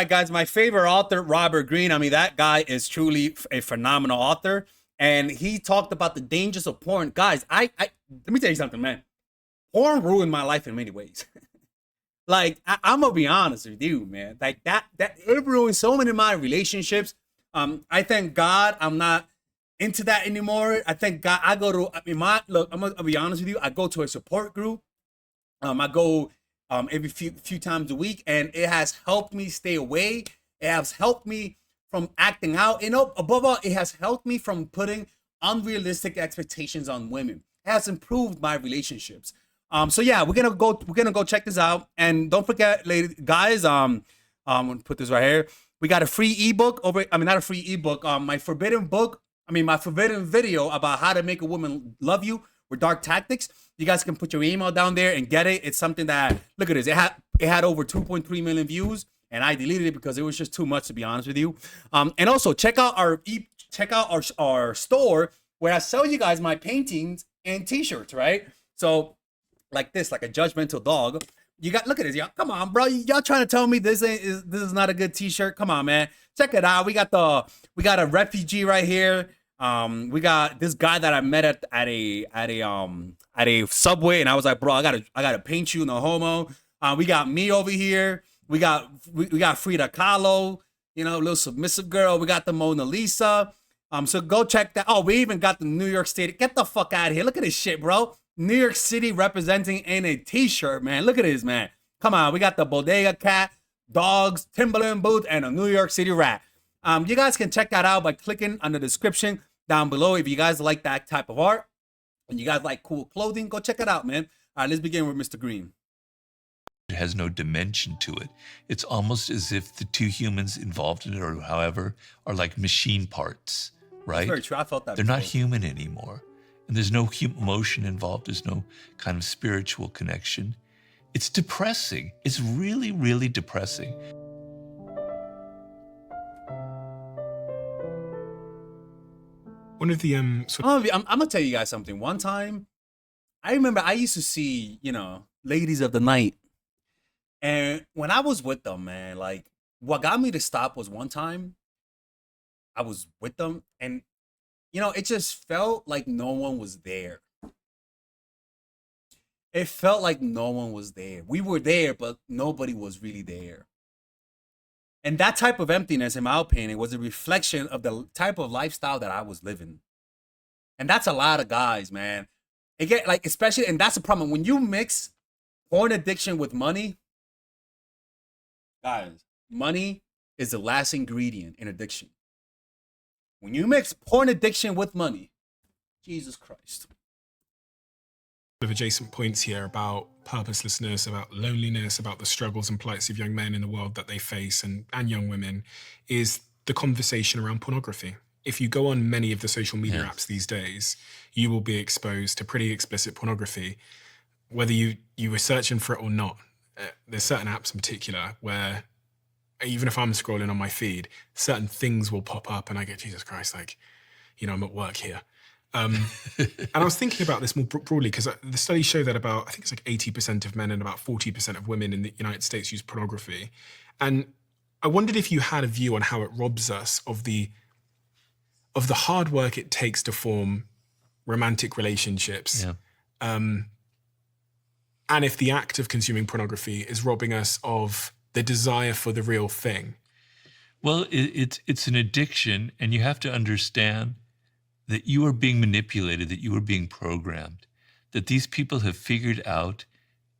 right, guys. My favorite author, Robert Greene. I mean, that guy is truly a phenomenal author. And he talked about the dangers of porn. Guys, I let me tell you something, man. Porn ruined my life in many ways. Like, I'm gonna be honest with you, man. Like that it ruined so many of my relationships. I thank God I'm not into that anymore. I thank God I'm gonna be honest with you. I go to a support group. I go every few times a week, and it has helped me stay away. It has helped me from acting out. Above all, it has helped me from putting unrealistic expectations on women. It has improved my relationships. So yeah, we're gonna go check this out, and don't forget, ladies, guys. I'm gonna put this right here. We got a free ebook over. I mean, not a free ebook. My forbidden book. My forbidden video about how to make a woman love you with dark tactics. You guys can put your email down there and get it. It's something that, look at this. It had over 2.3 million views, and I deleted it because it was just too much, to be honest with you. And also check out our store where I sell you guys my paintings and T-shirts, right? So like this, like a judgmental dog. Look at this, y'all. Come on, bro. Y'all trying to tell me this is not a good T-shirt? Come on, man. Check it out. We got a refugee right here. We got this guy that I met at a Subway, and I was like, bro, I gotta paint you, no homo. We got me over here. We got Frida Kahlo, little submissive girl. We got the Mona Lisa. So go check that. Oh, we even got the New York State. Get the fuck out of here. Look at this shit, bro. New York City representing in a T-shirt, man. Look at this, man. Come on, we got the bodega cat, dogs, Timberland boots, and a New York City rat. You guys can check that out by clicking on the description down below. If you guys like that type of art and you guys like cool clothing, go check it out, man. All right, let's begin with Mr. Greene. It has no dimension to it. It's almost as if the two humans involved in it, or however, are like machine parts, right? That's very true. I felt that They're before. not human anymore. And there's no emotion involved. There's no kind of spiritual connection. It's depressing. It's really, really depressing. One of the I'm gonna tell you guys something. One time, I remember I used to see, ladies of the night, and when I was with them, man, like what got me to stop was one time I was with them, and it just felt like no one was there. It felt like no one was there. We were there, but nobody was really there. And that type of emptiness, in my opinion, was a reflection of the type of lifestyle that I was living. And that's a lot of guys, man. Especially, and that's the problem. When you mix porn addiction with money, guys, money is the last ingredient in addiction. When you mix porn addiction with money, Jesus Christ. Of adjacent points here about purposelessness, about loneliness, about the struggles and plights of young men in the world that they face, and young women, is the conversation around pornography. If you go on many of the social media apps these days, you will be exposed to pretty explicit pornography, whether you were searching for it or not. There's certain apps in particular where, even if I'm scrolling on my feed, certain things will pop up and I go, Jesus Christ, I'm at work here. And I was thinking about this more broadly because the studies show that I think it's like 80% of men and about 40% of women in the United States use pornography. And I wondered if you had a view on how it robs us of the hard work it takes to form romantic relationships. Yeah. And if the act of consuming pornography is robbing us of the desire for the real thing. Well, it's an addiction, and you have to understand that you are being manipulated, that you are being programmed, that these people have figured out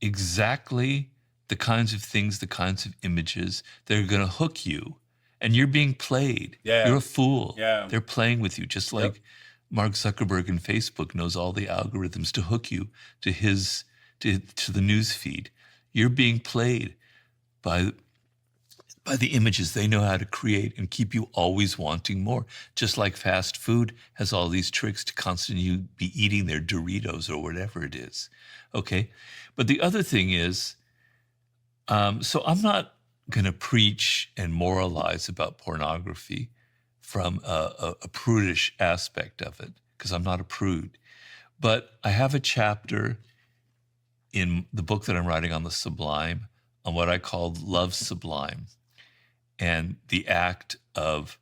exactly the kinds of things, the kinds of images that are going to hook you, and you're being played. Yeah. You're a fool. Yeah. They're playing with you, just like Mark Zuckerberg and Facebook knows all the algorithms to hook you to the news feed. You're being played by the images they know how to create and keep you always wanting more. Just like fast food has all these tricks to constantly be eating their Doritos or whatever it is. Okay? But the other thing is, so I'm not going to preach and moralize about pornography from a prudish aspect of it, because I'm not a prude. But I have a chapter in the book that I'm writing on the sublime, on what I call love sublime. and the act of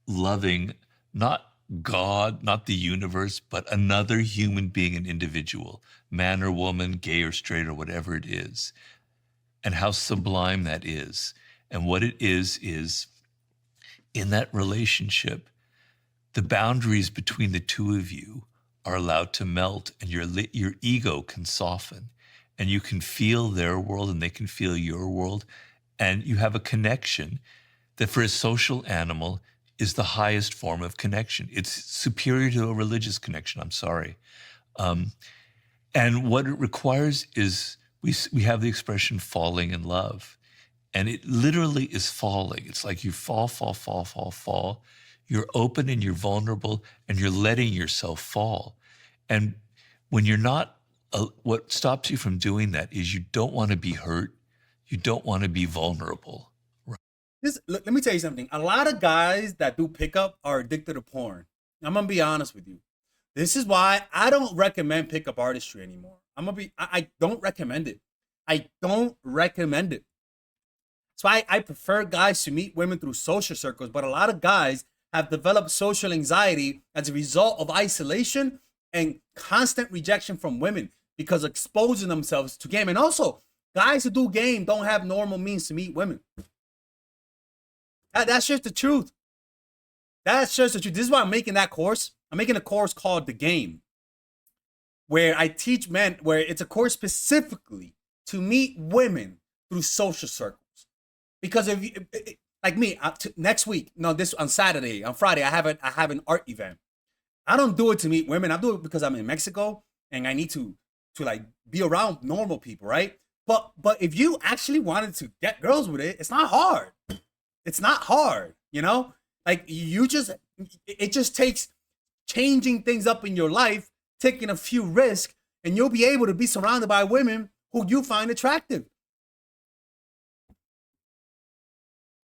loving not God, not the universe, but another human being, an individual, man or woman, gay or straight or whatever it is, and how sublime that is. And what it is in that relationship, the boundaries between the two of you are allowed to melt, and your ego can soften, and you can feel their world and they can feel your world, and you have a connection that for a social animal is the highest form of connection. It's superior to a religious connection, I'm sorry. And what it requires is we have the expression falling in love. And it literally is falling. It's like you fall, fall, fall, fall, fall. You're open and you're vulnerable and you're letting yourself fall. And when you're not, what stops you from doing that is you don't want to be hurt. You don't want to be vulnerable. Let me tell you something. A lot of guys that do pickup are addicted to porn. I'm going to be honest with you. This is why I don't recommend pickup artistry anymore. I don't recommend it. I don't recommend it. That's why I prefer guys to meet women through social circles, but a lot of guys have developed social anxiety as a result of isolation and constant rejection from women because exposing themselves to game. And also, guys who do game don't have normal means to meet women. That's just the truth. That's just the truth. This is why I'm making that course. I'm making a course called The Game, where I teach men, where it's a course specifically to meet women through social circles. Because if you, like me, next week, no, this on Saturday, on Friday, I have an art event. I don't do it to meet women. I do it because I'm in Mexico and I need to like be around normal people, right? But if you actually wanted to get girls with it, it's not hard. It's not hard, you know? Like it just takes changing things up in your life, taking a few risks, and you'll be able to be surrounded by women who you find attractive.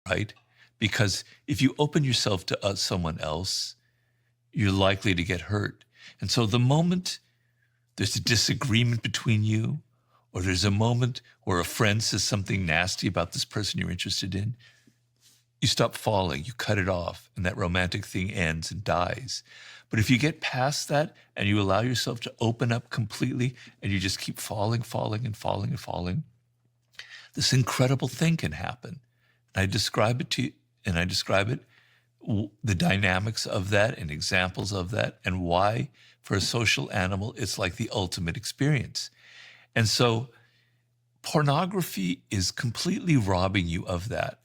Right? Because if you open yourself to someone else, you're likely to get hurt. And so the moment there's a disagreement between you, or there's a moment where a friend says something nasty about this person you're interested in, you stop falling, you cut it off, and that romantic thing ends and dies. But if you get past that and you allow yourself to open up completely and you just keep falling, falling, and falling, and falling, this incredible thing can happen. And I describe it to you, and I describe it, the dynamics of that and examples of that, and why for a social animal it's like the ultimate experience. And so pornography is completely robbing you of that,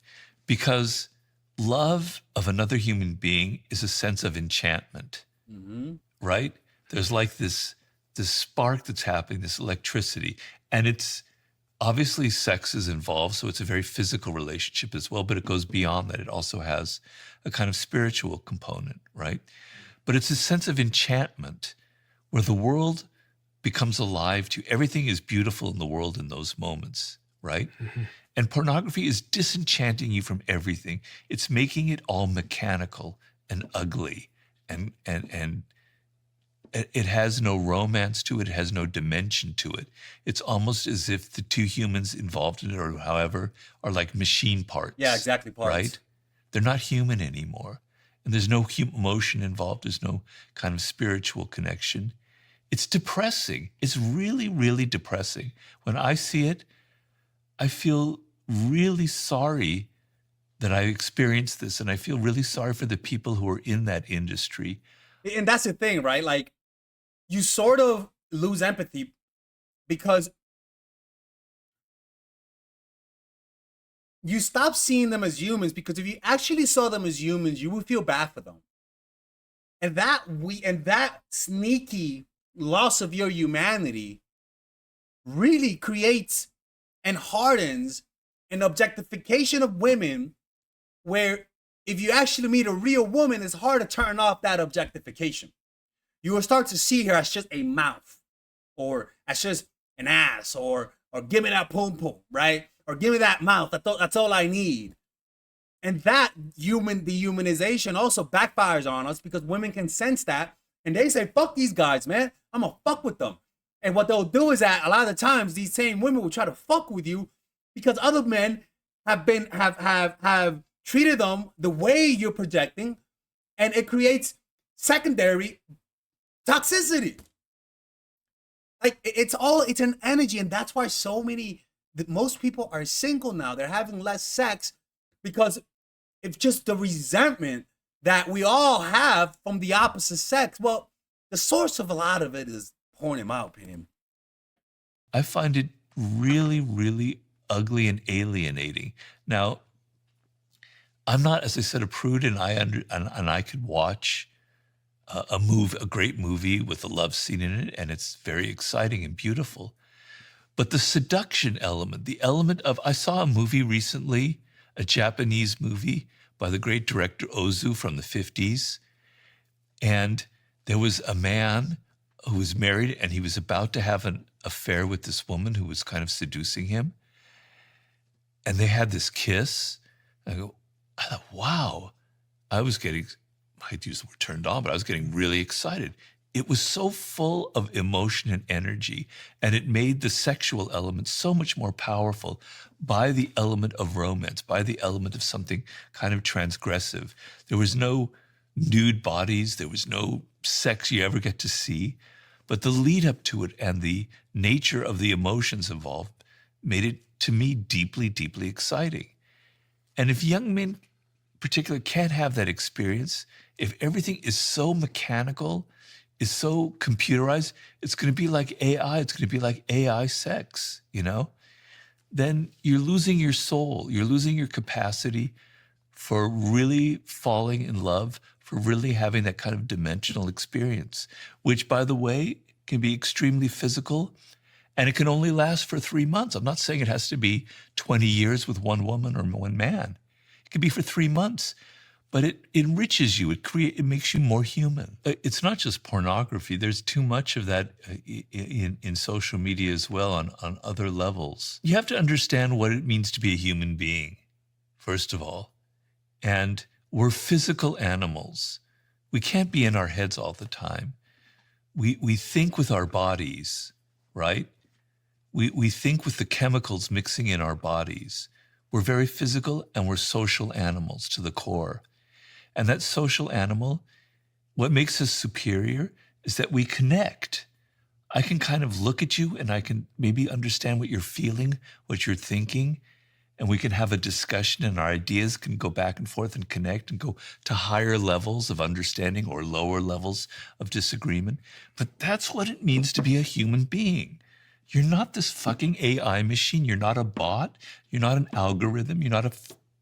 because love of another human being is a sense of enchantment, right? There's like this spark that's happening, this electricity, and it's obviously sex is involved, so it's a very physical relationship as well, but it goes beyond that. It also has a kind of spiritual component, right? But it's a sense of enchantment where the world becomes alive to you. Everything is beautiful in the world in those moments, right? Mm-hmm. And pornography is disenchanting you from everything. It's making it all mechanical and ugly, and it has no romance to it. It has no dimension to it. It's almost as if the two humans involved in it, or however, are like machine parts. Yeah, exactly, parts. Right? They're not human anymore. And there's no emotion involved. There's no kind of spiritual connection. It's depressing. It's really, really depressing. When I see it, I feel really sorry that I experienced this, and I feel really sorry for the people who are in that industry. And that's the thing, right? Like, you sort of lose empathy because you stop seeing them as humans, because if you actually saw them as humans, you would feel bad for them. And that sneaky loss of your humanity really creates and hardens an objectification of women, where if you actually meet a real woman, it's hard to turn off that objectification. You will start to see her as just a mouth, or as just an ass, or give me that pum pum, right? Or give me that mouth. That's all I need. And that dehumanization also backfires on us, because women can sense that, and they say, "Fuck these guys, man. I'm gonna fuck with them." And what they'll do is that a lot of the times these same women will try to fuck with you because other men have treated them the way you're projecting, and it creates secondary toxicity. Like it's an energy, and that's why most people are single now. They're having less sex because it's just the resentment that we all have from the opposite sex. Well, the source of a lot of it is porn, in my opinion. I find it really, really ugly and alienating. Now, I'm not, as I said, a prude, and I could watch a great movie with a love scene in it, and it's very exciting and beautiful. But the seduction element, the element of, I saw a movie recently, a Japanese movie by the great director Ozu from the 50s, and there was a man who was married, and he was about to have an affair with this woman who was kind of seducing him, and they had this kiss. I thought, wow. I hate to use the word turned on, but I was getting really excited. It was so full of emotion and energy, and it made the sexual element so much more powerful by the element of romance, by the element of something kind of transgressive. There was no nude bodies, there was no sex you ever get to see, but the lead up to it and the nature of the emotions involved made it, to me, deeply, deeply exciting. And if young men in particular can't have that experience, if everything is so mechanical, is so computerized, it's going to be like AI. It's going to be like AI sex, Then you're losing your soul. You're losing your capacity for really falling in love, for really having that kind of dimensional experience, which, by the way, can be extremely physical, and it can only last for 3 months. I'm not saying it has to be 20 years with one woman or one man. It can be for 3 months. But it enriches you. It makes you more human. It's not just pornography. There's too much of that in social media as well on other levels. You have to understand what it means to be a human being, first of all. And we're physical animals. We can't be in our heads all the time. We think with our bodies, right? We think with the chemicals mixing in our bodies. We're very physical, and we're social animals to the core. And that social animal, what makes us superior is that we connect. I can kind of look at you, and I can maybe understand what you're feeling, what you're thinking, and we can have a discussion, and our ideas can go back and forth and connect and go to higher levels of understanding or lower levels of disagreement. But that's what it means to be a human being. You're not this fucking AI machine. You're not a bot. You're not an algorithm. You're not a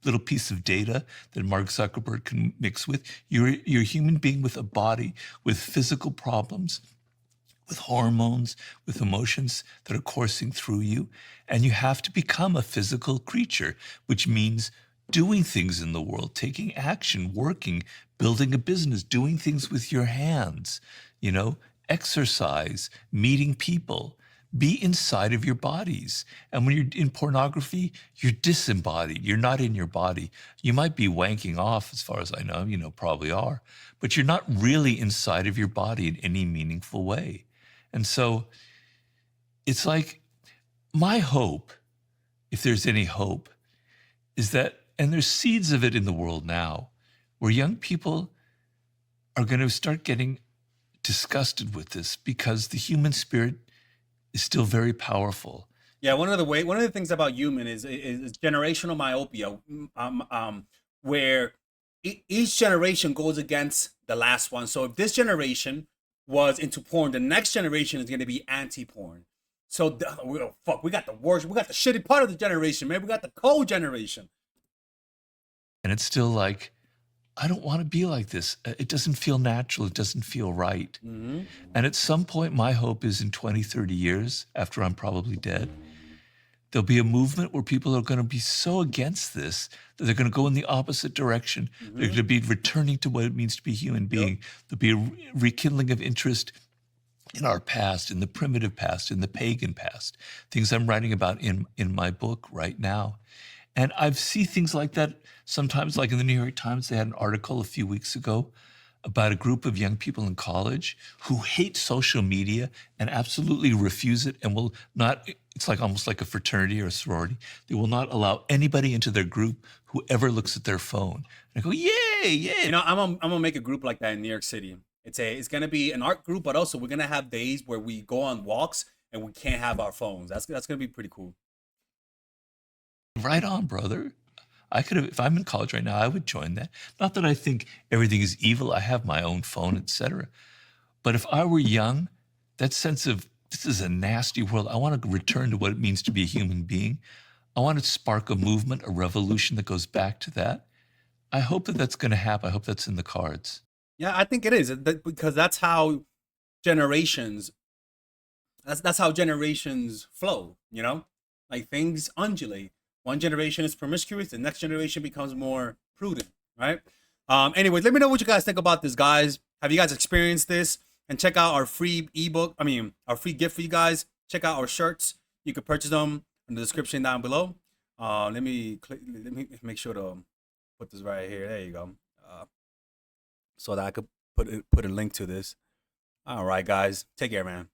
little piece of data that Mark Zuckerberg can mix with. You're a human being with a body, with physical problems, with hormones, with emotions that are coursing through you. And you have to become a physical creature, which means doing things in the world, taking action, working, building a business, doing things with your hands, exercise, meeting people. Be inside of your bodies. And when you're in pornography, you're disembodied. You're not in your body. You might be wanking off, as far as I know, probably are, but you're not really inside of your body in any meaningful way. And so it's like, my hope, if there's any hope, is that, and there's seeds of it in the world now, where young people are going to start getting disgusted with this, because the human spirit is still very powerful. Yeah, one of the things about human is generational myopia, where each generation goes against the last one. So if this generation was into porn, the next generation is going to be anti-porn. So we got the worst, we got the shitty part of the generation, man. We got the cold generation. And it's still like, I don't want to be like this. It doesn't feel natural. It doesn't feel right. Mm-hmm. And at some point, my hope is in 20, 30 years, after I'm probably dead, there'll be a movement where people are going to be so against this that they're going to go in the opposite direction. Mm-hmm. They're going to be returning to what it means to be a human being. Yep. There'll be a rekindling of interest in our past, in the primitive past, in the pagan past, things I'm writing about in my book right now. And I see things like that sometimes, like in the New York Times, they had an article a few weeks ago about a group of young people in college who hate social media and absolutely refuse it and will not It's like almost like a fraternity or a sorority. They will not allow anybody into their group who ever looks at their phone. And I go, yay, yay. You know, I'm gonna make a group like that in New York City. It's gonna be an art group, but also we're gonna have days where we go on walks and we can't have our phones. That's gonna be pretty cool. Right on, brother. I could have, if I'm in college right now, I would join that. Not that I think everything is evil. I have my own phone, etc. But if I were young, that sense of this is a nasty world, I want to return to what it means to be a human being. I want to spark a movement, a revolution that goes back to that. I hope that that's going to happen. I hope that's in the cards. Yeah, I think it is because that's how generations. That's how generations flow. You know, like things undulate. One generation is promiscuous, the next generation becomes more prudent, right? Anyways, let me know what you guys think about this, guys. Have you guys experienced this? And check out our free ebook. Our free gift for you guys. Check out our shirts. You can purchase them in the description down below. Let me make sure to put this right here. There you go. So that I could put a link to this. All right, guys. Take care, man.